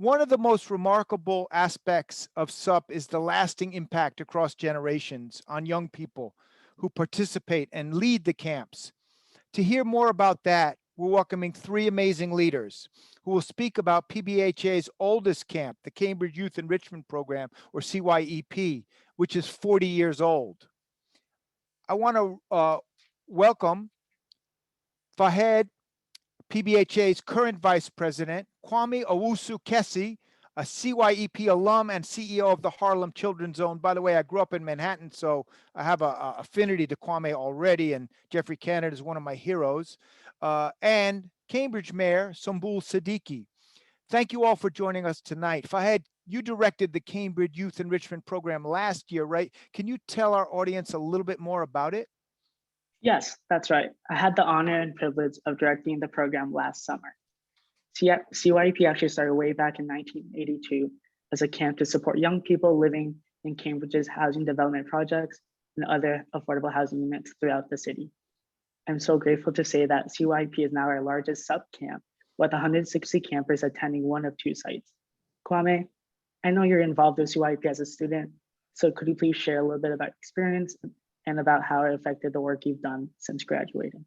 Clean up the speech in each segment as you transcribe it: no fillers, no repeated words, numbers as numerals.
One of the most remarkable aspects of SUP is the lasting impact across generations on young people who participate and lead the camps. To hear more about that, we're welcoming three amazing leaders who will speak about PBHA's oldest camp, the Cambridge Youth Enrichment Program, or CYEP, which is 40 years old. I want to welcome Fahed, PBHA's current vice president, Kwame Owusu-Kesse, a CYEP alum and CEO of the Harlem Children's Zone. By the way, I grew up in Manhattan, so I have an affinity to Kwame already, and Jeffrey Kennedy is one of my heroes. And Cambridge Mayor Sumbul Siddiqui. Thank you all for joining us tonight. Fahed, you directed the Cambridge Youth Enrichment Program last year, right? Can you tell our audience a little bit more about it? Yes, that's right. I had the honor and privilege of directing the program last summer. CYEP actually started way back in 1982 as a camp to support young people living in Cambridge's housing development projects and other affordable housing units throughout the city. I'm so grateful to say that CYEP is now our largest sub camp with 160 campers attending one of two sites. Kwame, I know you're involved with CYEP as a student, so could you please share a little bit about experience and about how it affected the work you've done since graduating?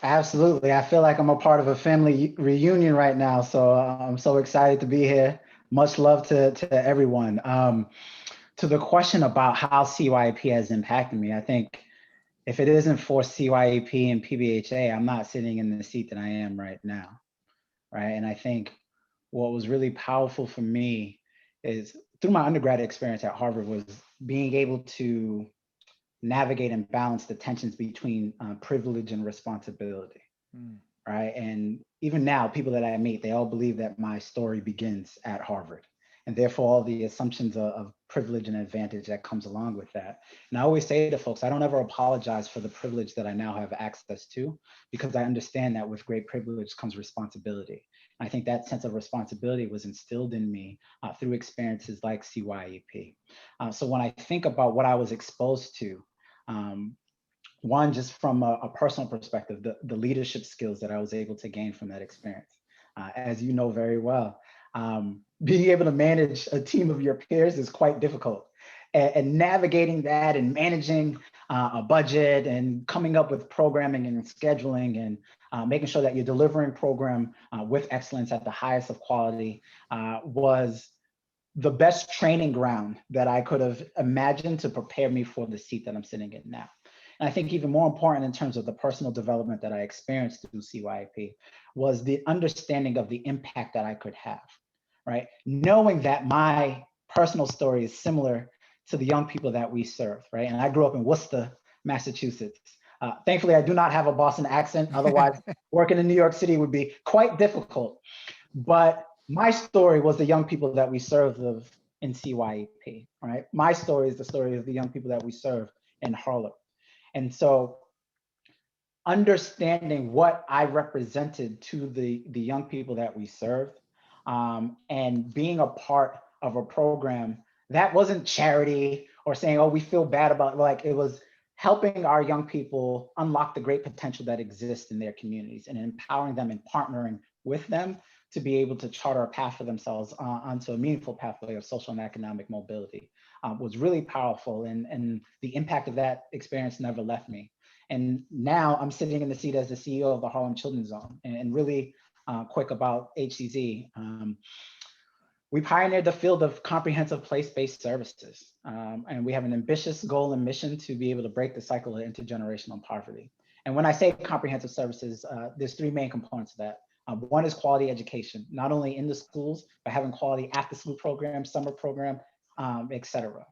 Absolutely. I feel like I'm a part of a family reunion right now. So I'm so excited to be here. Much love to everyone. To the question about how CYEP has impacted me, I think if it isn't for CYEP and PBHA, I'm not sitting in the seat that I am right now, right? And I think what was really powerful for me is through my undergraduate experience at Harvard was being able to navigate and balance the tensions between privilege and responsibility, right? And even now, people that I meet, they all believe that my story begins at Harvard, and therefore all the assumptions of privilege and advantage that comes along with that. And I always say to folks, I don't ever apologize for the privilege that I now have access to, because I understand that with great privilege comes responsibility. I think that sense of responsibility was instilled in me through experiences like CYEP. So when I think about what I was exposed to, one, just from a personal perspective, the leadership skills that I was able to gain from that experience. As you know very well, being able to manage a team of your peers is quite difficult. And navigating that and managing a budget and coming up with programming and scheduling and making sure that you're delivering program with excellence at the highest of quality was the best training ground that I could have imagined to prepare me for the seat that I'm sitting in now. And I think even more important in terms of the personal development that I experienced through CYEP was the understanding of the impact that I could have, right? Knowing that my personal story is similar to the young people that we serve, right? And I grew up in Worcester, Massachusetts. Thankfully, I do not have a Boston accent. Otherwise, working in New York City would be quite difficult. But my story was the young people that we serve in CYEP, right? My story is the story of the young people that we serve in Harlem. And so understanding what I represented to the young people that we served and being a part of a program that wasn't charity or saying, oh, we feel bad about, like, it was helping our young people unlock the great potential that exists in their communities and empowering them and partnering with them to be able to charter a path for themselves onto a meaningful pathway of social and economic mobility was really powerful. And the impact of that experience never left me. And now I'm sitting in the seat as the CEO of the Harlem Children's Zone. And really quick about HCZ. We pioneered the field of comprehensive place-based services. And we have an ambitious goal and mission to be able to break the cycle of intergenerational poverty. And when I say comprehensive services, there's three main components of that. One is quality education, not only in the schools, but having quality after school programs, summer program, et cetera.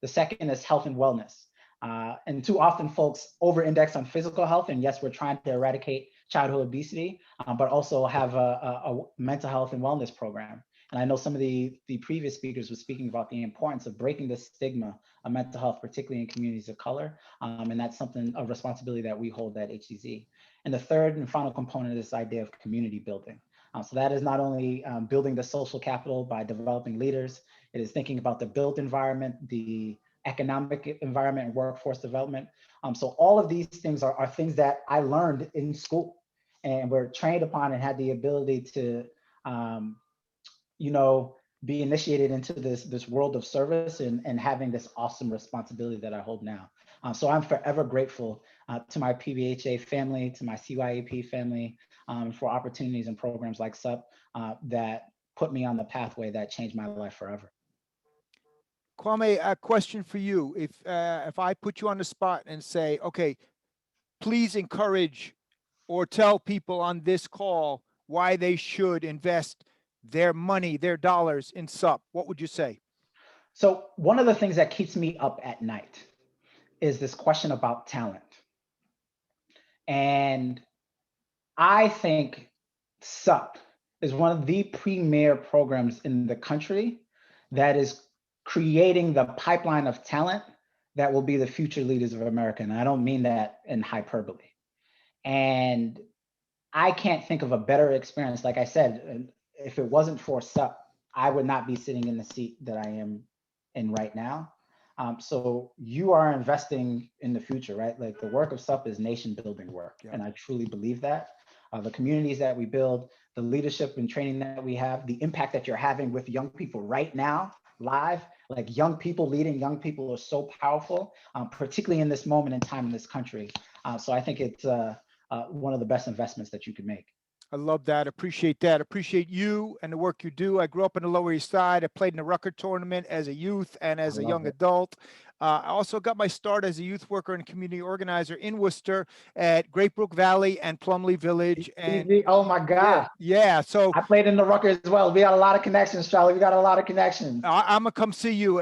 The second is health and wellness. And too often folks over-index on physical health. And yes, we're trying to eradicate childhood obesity, but also have a mental health and wellness program. And I know some of the previous speakers were speaking about the importance of breaking the stigma of mental health, particularly in communities of color. And that's something, a responsibility that we hold at HCZ. And the third and final component is this idea of community building. So that is not only building the social capital by developing leaders, it is thinking about the built environment, the economic environment and workforce development. So all of these things are things that I learned in school and were trained upon and had the ability to you know, be initiated into this world of service and having this awesome responsibility that I hold now. So I'm forever grateful to my PBHA family, to my CYEP family, for opportunities and programs like SUP that put me on the pathway that changed my life forever. Kwame, a question for you. If I put you on the spot and say, okay, please encourage or tell people on this call why they should invest their money, their dollars in SUP, what would you say? So one of the things that keeps me up at night is this question about talent. And I think SUP is one of the premier programs in the country that is creating the pipeline of talent that will be the future leaders of America. And I don't mean that in hyperbole. And I can't think of a better experience. Like I said, if it wasn't for SUP, I would not be sitting in the seat that I am in right now. So you are investing in the future, right? Like the work of SUP is nation building work. Yeah. And I truly believe that. The communities that we build, the leadership and training that we have, the impact that you're having with young people right now, live, like young people leading young people are so powerful, particularly in this moment in time in this country. So I think it's one of the best investments that you can make. I love that. Appreciate that. Appreciate you and the work you do. I grew up in the Lower East Side. I played in the Rucker tournament as a youth and as a young adult. I also got my start as a youth worker and community organizer in Worcester at Great Brook Valley and Plumley Village. And oh my God. Yeah. So I played in the Rucker as well. We got a lot of connections, Charlie. We got a lot of connections. I'm gonna come see you.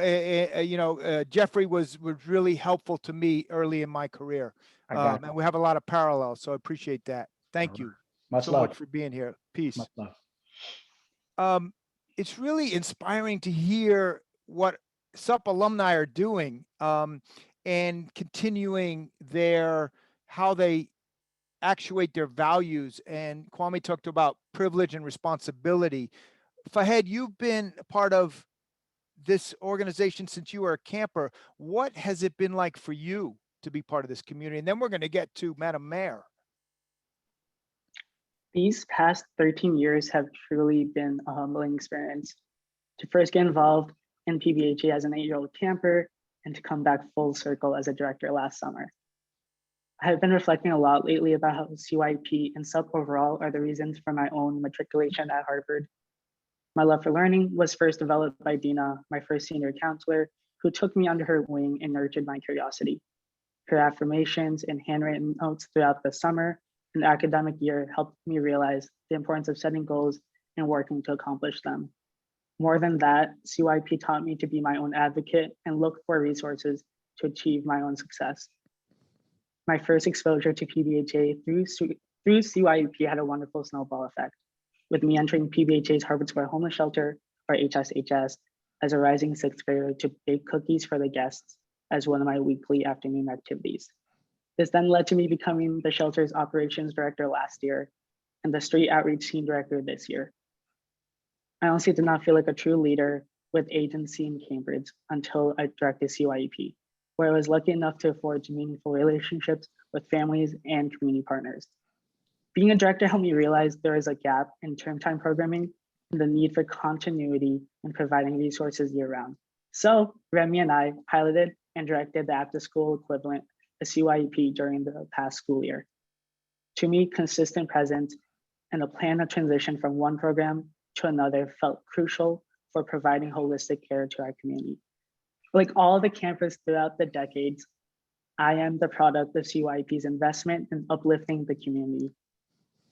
Jeffrey was really helpful to me early in my career. And we have a lot of parallels. So I appreciate that. Thank you. Much so love. much for being here. Peace. Much love. It's really inspiring to hear what SUP alumni are doing and continuing how they actuate their values. And Kwame talked about privilege and responsibility. Fahed, you've been a part of this organization since you were a camper. What has it been like for you to be part of this community? And then we're going to get to Madam Mayor. These past 13 years have truly been a humbling experience. To first get involved in PBHA as an 8-year-old camper and to come back full circle as a director last summer. I have been reflecting a lot lately about how CYEP and SUP overall are the reasons for my own matriculation at Harvard. My love for learning was first developed by Dina, my first senior counselor, who took me under her wing and nurtured my curiosity. Her affirmations and handwritten notes throughout the summer and academic year helped me realize the importance of setting goals and working to accomplish them. More than that, CYEP taught me to be my own advocate and look for resources to achieve my own success. My first exposure to PBHA through CYEP had a wonderful snowball effect, with me entering PBHA's Harvard Square Homeless Shelter, or HSHS, as a rising sixth grader to bake cookies for the guests as one of my weekly afternoon activities. This then led to me becoming the shelter's operations director last year and the street outreach team director this year. I honestly did not feel like a true leader with agency in Cambridge until I directed CYEP, where I was lucky enough to forge meaningful relationships with families and community partners. Being a director helped me realize there is a gap in term time programming and the need for continuity in providing resources year round. So Remy and I piloted and directed the after school equivalent of CYEP during the past school year. To me, consistent presence and a plan of transition from one program to another felt crucial for providing holistic care to our community. Like all the campers throughout the decades, I am the product of CYEP's investment in uplifting the community.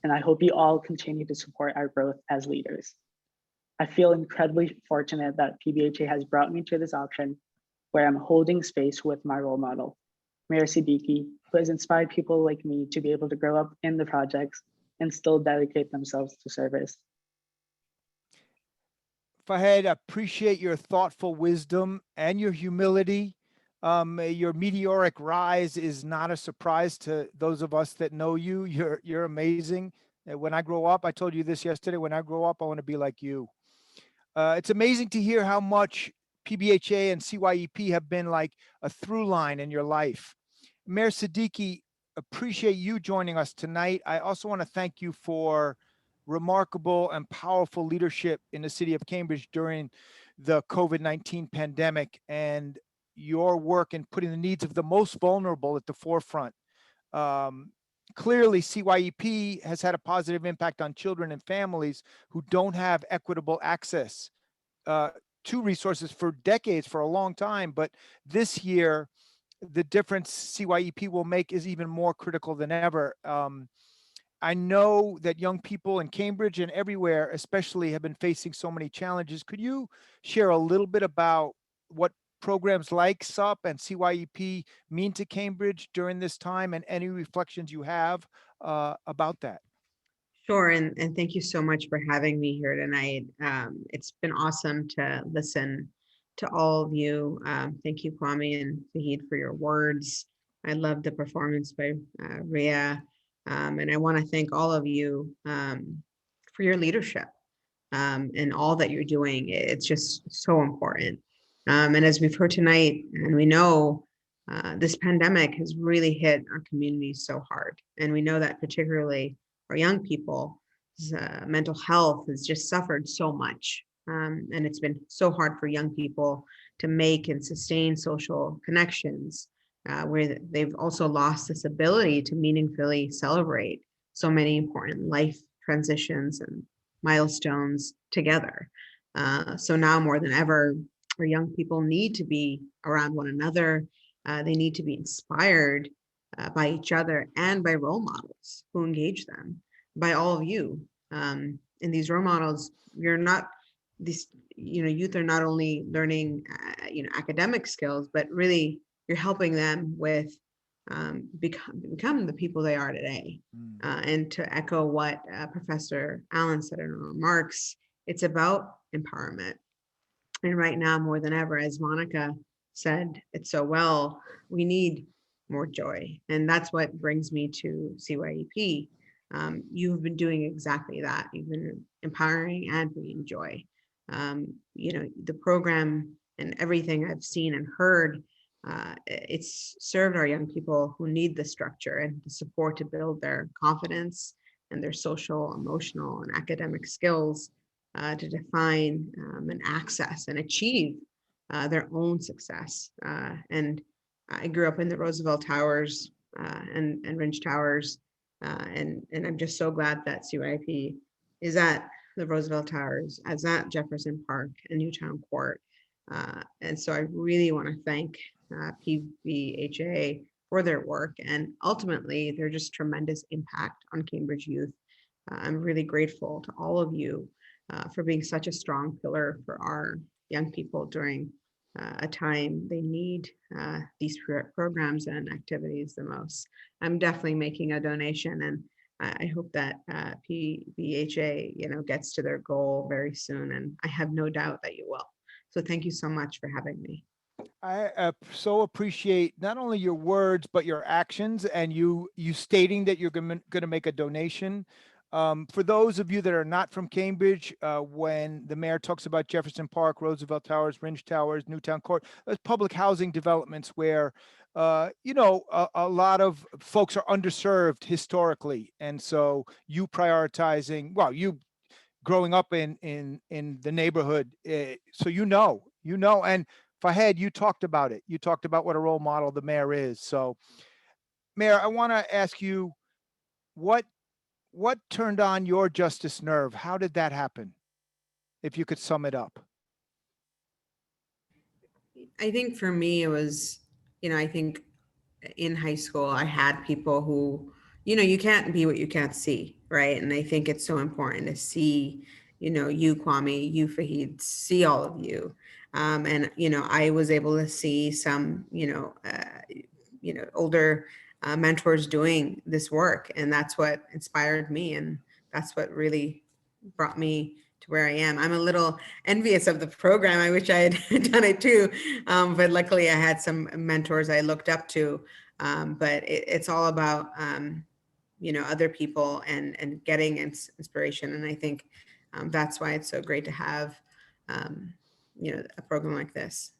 And I hope you all continue to support our growth as leaders. I feel incredibly fortunate that PBHA has brought me to this auction where I'm holding space with my role model, Mayor Siddiqui, who has inspired people like me to be able to grow up in the projects and still dedicate themselves to service. Fahed, I appreciate your thoughtful wisdom and your humility. Your meteoric rise is not a surprise to those of us that know you. You're amazing. When I grow up, I told you this yesterday, when I grow up, I want to be like you. It's amazing to hear how much PBHA and CYEP have been like a through line in your life. Mayor Siddiqui, appreciate you joining us tonight. I also want to thank you for remarkable and powerful leadership in the city of Cambridge during the COVID-19 pandemic, and your work in putting the needs of the most vulnerable at the forefront. Um, Clearly, CYEP has had a positive impact on children and families who don't have equitable access uh, to resources for decades, for a long time. But this year, the difference CYEP will make is even more critical than ever. I know that young people in Cambridge and everywhere, especially, have been facing so many challenges. Could you share a little bit about what programs like SUP and CYEP mean to Cambridge during this time, and any reflections you have about that? Sure, and thank you so much for having me here tonight. It's been awesome to listen to all of you. Thank you, Kwame and Faheed, for your words. I love the performance by Rhea, and I want to thank all of you for your leadership and all that you're doing. It's just so important. And as we've heard tonight, and we know this pandemic has really hit our communities so hard, and we know that particularly our young people, mental health has just suffered so much. And it's been so hard for young people to make and sustain social connections, where they've also lost this ability to meaningfully celebrate so many important life transitions and milestones together. So now more than ever, our young people need to be around one another. They need to be inspired by each other and by role models who engage them, by all of you. And these role models, you're not, these, youth are not only learning, academic skills, but really you're helping them with become the people they are today. And to echo what Professor Allen said in her remarks, it's about empowerment. And right now, more than ever, as Monica said it so well, we need more joy. And that's what brings me to CYEP. You've been doing exactly that. You've been empowering and bringing joy. The program and everything I've seen and heard, it's served our young people who need the structure and the support to build their confidence and their social, emotional, and academic skills to define and access and achieve their own success. And I grew up in the Roosevelt Towers and Ringe Towers, and I'm just so glad that CYP is at the Roosevelt Towers, as at Jefferson Park and Newtown Court. And so I really want to thank PVHA for their work and ultimately their just tremendous impact on Cambridge youth. I'm really grateful to all of you for being such a strong pillar for our young people during a time they need these programs and activities the most. I'm definitely making a donation, and I hope that PVHA, gets to their goal very soon, and I have no doubt that you will. So thank you so much for having me. I so appreciate not only your words, but your actions, and you stating that you're going to make a donation. For those of you that are not from Cambridge, when the mayor talks about Jefferson Park, Roosevelt Towers, Ringe Towers, Newtown Court, there's public housing developments where, a lot of folks are underserved historically. And so you prioritizing, well, you growing up in the neighborhood, so and Fahed, you talked about it. You talked about what a role model the mayor is. So, Mayor, I want to ask you, what turned on your justice nerve? How did that happen? If you could sum it up. I think for me, it was, I think in high school, I had people who, you can't be what you can't see, right? And I think it's so important to see, you, Kwame, you, Faheed, see all of you. And, I was able to see some, older mentors doing this work. And that's what inspired me. And that's what really brought me to where I am. I'm a little envious of the program. I wish I had done it too. But luckily I had some mentors I looked up to. But it's all about, other people and getting inspiration. And I think that's why it's so great to have, a program like this.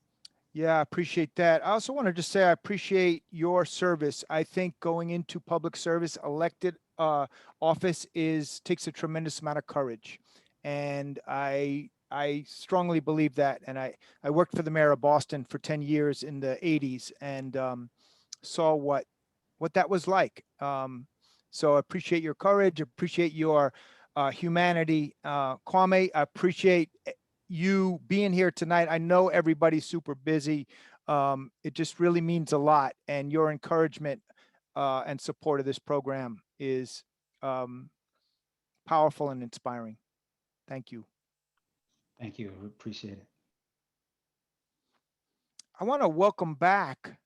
Yeah, I appreciate that. I also want to just say I appreciate your service. I think going into public service, elected office takes a tremendous amount of courage, and I strongly believe that. And I worked for the mayor of Boston for 10 years in the 80s, and saw what that was like. So I appreciate your courage, appreciate your humanity. Kwame, I appreciate you being here tonight. I know everybody's super busy. It just really means a lot, and your encouragement and support of this program is powerful and inspiring. Thank you. Thank you. Appreciate it. I want to welcome back